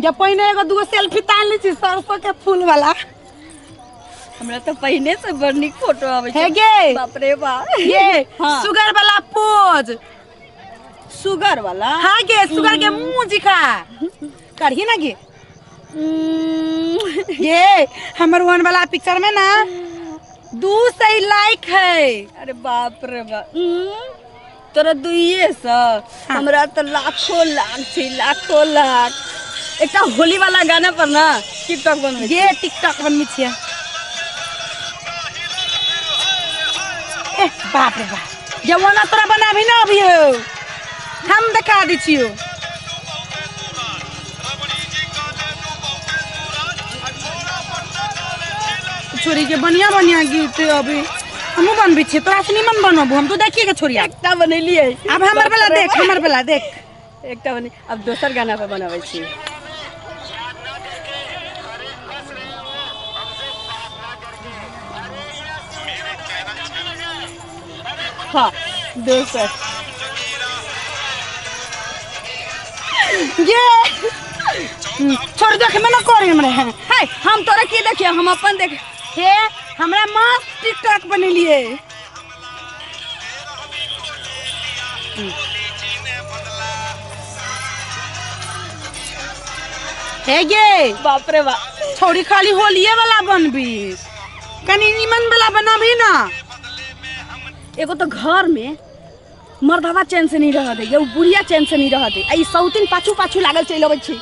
जब पहिने एगो दूगो सेल्फी तान ली छी सरसों के फूल वाला। हमरा तो पहिने से बड़ निक फोटो आवे है गे बाप रे बाप। ये हाँ। शुगर वाला पोज। शुगर वाला? हाँ गे शुगर के मुंह दिखा करही ना गे। ये हमर वन वाला पिक्चर में ना 200 लाइक है। अरे बाप रे बाप। तोरा 200 हमरा तो लाखों लाख छी, लाखों लाख। एक होली वाला गाना पर ना टिकटॉक बनवे ये टिकटॉक बनवी छियै। ए बाप रे बाप जवाना तोरा बनाभी ना अभी हो हम दिखा दी छियो। छोरी के बढ़िया बढ़िया गीत अभी हमू बनबी छियै। तोरा से निमन बनबू हम तो देखिए के छोरिया एकटा बनैलिए। अब हमर वाला देख हमर वाला देख एकटा बने अब दोसर गाना पे बनावे छी। हाँ दोसर ये छोड़ देख में ना करे हमरे है हम तोरा की देखिए हम अपन देख हे हमरा मस्त टिकटॉक बनेलिए। हे गे बाप रे बाप। छोड़ी खाली होलिये वाला बनबी कनी निमन वाला बनाबी ना। एगो तो घर में मर्दवा चैन से नहीं रह दे, ये बुढ़िया चैन से नहीं रह दे। आई सौतीन पाछू पाछू लागल चल अबै छी,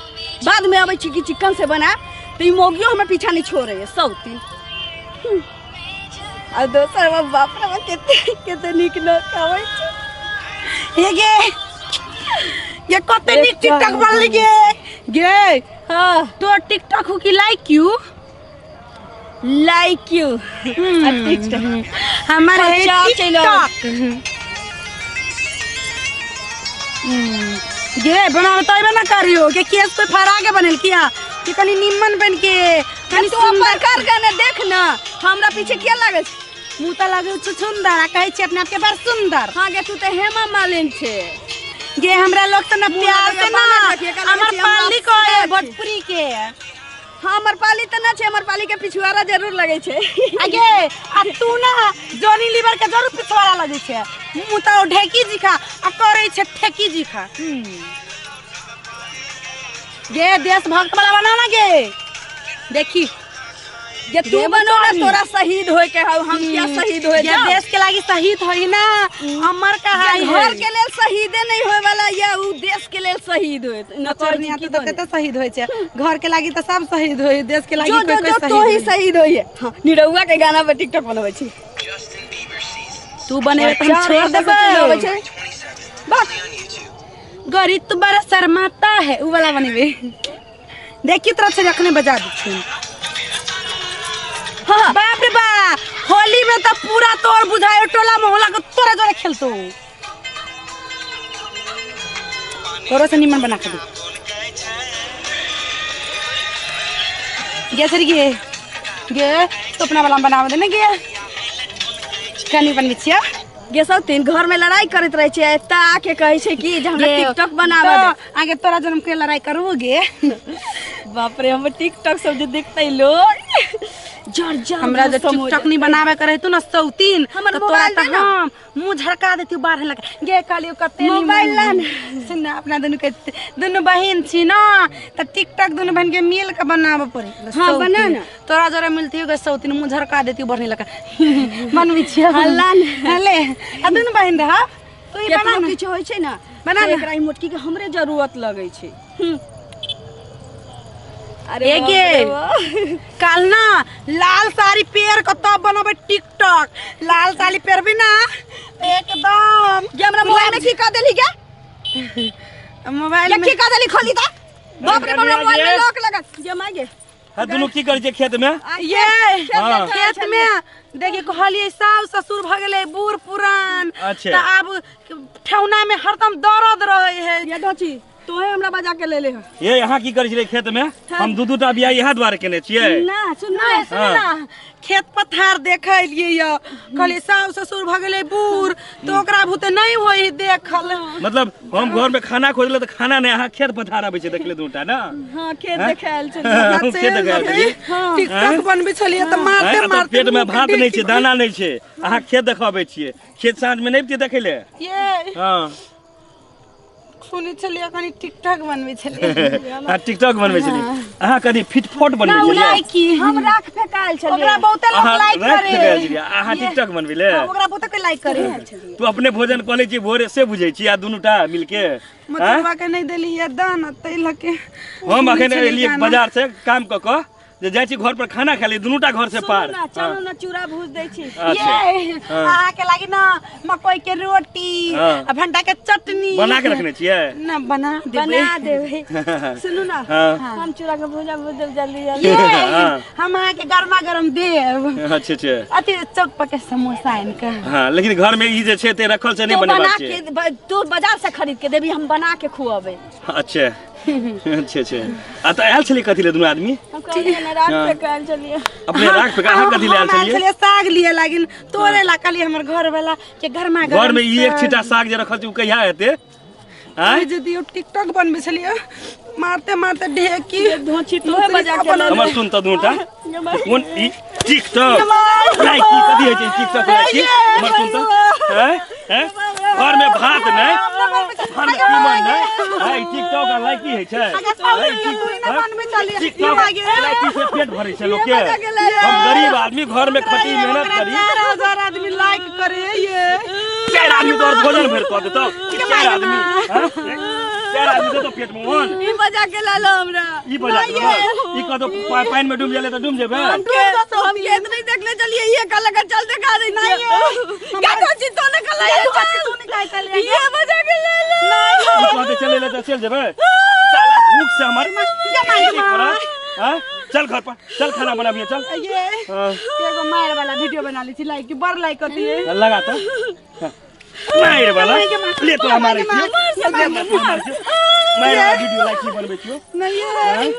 बाद में अबै छी कि चिकन से बना तो ई मोगियो हमें पीछा नहीं छोड़े है सौतीन। और दोसर बाप रे बाप केते निक न खावे छी। ये गे ये कते निक टिकटॉक बनली गे गे। हाँ तो टिकटॉक हो कि like you like you TikTok हमारे टिकटॉक गे बनाओ तो ना करियो के केस पे फरा के बनल किया कि कनी निम्मन बन के कनी सुंदर कर गाने देख ना हमरा पीछे क्या लागे मुंह तो लगे सुंदर आ कहे छी अपने आप के बड़ सुंदर। हाँ गे तू तो हेमा मालिनी छे गे हमरा लोग तो ना प्यार से ना हमर पाली को है भोजपुरी के। हाँ हमर पाली तो ना छे, हमर पाली के पिछुआरा जरूर लगे छे। आगे आ तू ना जॉनी लीवर के जरूर पिछवाड़ा लगे छे। मुंह तो ढेकी जिखा आ करे छे ठेकी जिखा। गे देश भक्त वाला बना ना गे देखी ये तू बनो ना तोरा शहीद होए के हम क्या शहीद होए ये देश के लागी शहीद होई ना अमर का है घर के लेल शहीदे नहीं होए वाला या उ देश के लेल शहीद होए न करनिया तो कते शहीद होय छे। घर के लागी तो सब शहीद होई देश के लागी कोई कोई शहीद तो ही शहीद होई है। हां निरहुआ के गाना पे टिकटॉक बनबै छी तू बने त हम छोड़ देबे बस गरीब तो बड़ा शर्माता है उ वाला बनेबे देखी तरफ से रखने बजा दी। हाँ बाप रे बा होली में तो पूरा तोड़ बुझायो टोला मोहल्ला को तोरा जोरे खेलतो तोरा से निमन बना के दे गे सर गे तो अपना वाला बनाव दे ना गे कनी बनबी छिया गे सब तीन घर में लड़ाई करत रहे छे एता आके कहे छे कि जे हमरा टिकटॉक बनावे दे आगे तोरा जन्म के लड़ाई करू गे। बाप रे हम टिकटॉक सब जो देखतै लोग जर जर हमरा जे टिकटॉक नहीं बनावे करे तू ना सौतीन तो तोरा त हम मुंह झड़का देती बाहर लगे गे काली कते मोबाइल लान सुन अपना दोनों के दोनों बहन छी ना त टिकटॉक दोनों बहन के मिल के बनावे पड़े। हां बना ना तोरा जरे मिलती हो सौतीन मुंह झड़का देती बढ़ने लगा बनवी छी हल्ला ले आ दोनों बहन रहा तो ये बना किछ होय छै ना बना एकरा ई मोटकी के हमरे जरूरत लगे छै। अरे गे काल ना लाल साड़ी पेर के तब बनबे टिकटॉक लाल साड़ी पेरबी ना एकदम जे हमरा मोबाइल में की कर देली गे मोबाइल में की कर देली खोली ता बाप रे बाप मोबाइल में लॉक लगा जे माय गे दुनू की कर जे खेत में ये खेत में देखी कहलिए सास ससुर भ गेले बूढ़ पुरान अच्छा त अब ठौना में हरदम दर्द रहे है ये दोची तोहे हमरा बजा के ले ले हो। ये यहाँ की करै छलै खेत में? हम दू टा बियाह इएह दुआरे केने छियै। ना सुन ना खेत पथार देखे लिए या कहले सास ससुर भ गेले बूढ़ तो ओकरा भूते नहीं होई देखल। मतलब हम घर में खाना खोजले तो खाना नहीं, यहाँ खेत पथार आबै छै देखले दूटा ना। हां खेत देखायल छल। खेत देखायल छलियै। टिकटॉक बनबै छलिए त मारते मारते पेट में भात नहीं छै, दाना नहीं छै, अहाँ खेत देखाबै छियै। खेत साँझ में नहीं पतियै देखै ले। ये हां सुनि छलिए कनी टिकटॉक बनबै छलिए। आ टिकटॉक बनबै छलियै। अहाँ कनी फिटफोट बनबै छलियै। की हम राख फेकायल छलिए। ओकरा बहुते लोग अहाँ लाइक राख करे। फेकायल छलियै। अहाँ टिकटॉक बनबै ले। ओकरा बहुते के लाइक करे। तू अपने भोजन कऽ लै छी भोरे से बुझै छी आ दुनूटा मिलके। मतलब के नहीं देली ये दाना तै लके। हम अखन एलियै बाजार से काम कऽ कऽ जे जाइ छी घर पर खाना खा ली दुनूटा घर से पार। ना चलो ना चूड़ा भूज दै छी। ये आ के लागी ना मकई के रोटी आ भंटा के चटनी बना के रखने छियै। ना बना देबे। सुनू ना हम चूड़ा के भूजा भूज देब जल्दी जल्दी। ये हम आके गरमा गरम देब। अच्छे अच्छे। अति चौक पर के समोसा इनका। हाँ लेकिन घर में ई जे छै ते रखल से नहीं बनेबाक छै। तू बाजार से खरीद के देबी, हम बना के खुआबे। अच्छे अच्छे अच्छे। आ त आयल छलियै कथि ले दुनू आदमी? हम कहलिए ना राख फेकायल छलिए। अपने राख पे अहाँ कथि ले आयल छलियै? साग लिए लागिन तोरे ला कहली हमर घर वाला के गरमा गरम। घर में ई एक छिटा साग जे रखल छै उ कहिया हेतै? हां जदी टिकटॉक बनबे छलिए मारते मारते ढेकी धोची तोहे बजा के ले। हमर सुन त दुनूटा कोन ई टिकटॉक लाइक की कथि है छै टिकटॉक लाइक की? हमर सुन त हैं घर में भात नहीं खाना कीमन नहीं है टिकटॉक आ लाइक की है छै? टिकटॉक लाइक की से पेट भरै छै लोग के। हम गरीब आदमी घर में खटी मेहनत करी 4000 आदमी लाइक करे ये। 4 आदमी तो और भोजन भर कऽ देतौ। 4 आदमी हां 4 आदमी देतौ पेट में ओहन। ई बजा के लालो हमरा। ई बजा के ई कतो पानी में डूब गेले त डूब जेबे। हम खेत नहीं देखले चलिए ये कल अगर चल दिखा दे नहीं। क्या तो जी तो ने कल ये बजा के ले लो। ई कहते चले ले त चल जेबे। साला भूख से हमर हां चल घर पर चल खाना बनाबिए चल। ये एगो मार वाला वीडियो बना ली थी लाइक की बड़ लाइक करती है। लगा तो मार वाला ले तो हमारे मार वाला वीडियो लाइक की बनबे छियो नहीं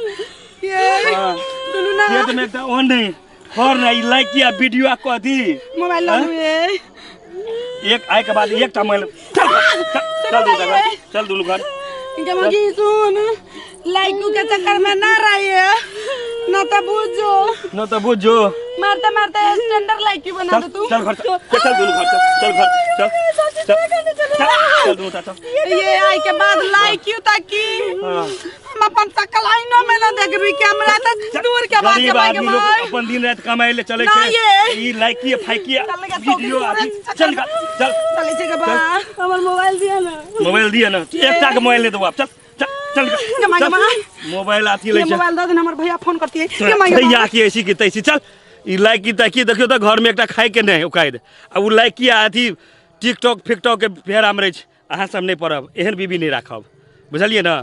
ये दुनु ना ये तो में एकटा ओन नहीं और नहीं लाइक किया वीडियो को दी मोबाइल ला ये एक आए के बाद एकटा मोबाइल चल दुनु घर इनके मगी सुन लाइक के चक्कर में ना रहिए ना तो बुझो मारते मारते स्टैंडर्ड लाइक की बना दे तू। चल घर चल दुनु घर चल घर चल दुनु चल ये आई के बाद लाइक क्यों ताकि हम अपन सकल आईनो में ना देखबी कैमरा त दूर के बात के भाई लोग अपन दिन रात कमाए ले चले छै। ई लाइक की फाइकी वीडियो आदि चल चले छै के बा हमर मोबाइल दिया ना। मोबाइल दिया ना एकटा के मोबाइल ले दो आप चल चल मोबाइल आती ले मोबाइल दे देना हमर भैया फोन करती है भैया की ऐसी की तैसी चल ई लाइक की ताकि देखियो त घर में एकटा खाए के नहीं उकाइद अब उ लाइक की आथी टिकटॉक फिकटॉक के फेरा में रह अहाँ सब नहीं पड़ब एहन बीबी नहीं राखब बुझलिए ना।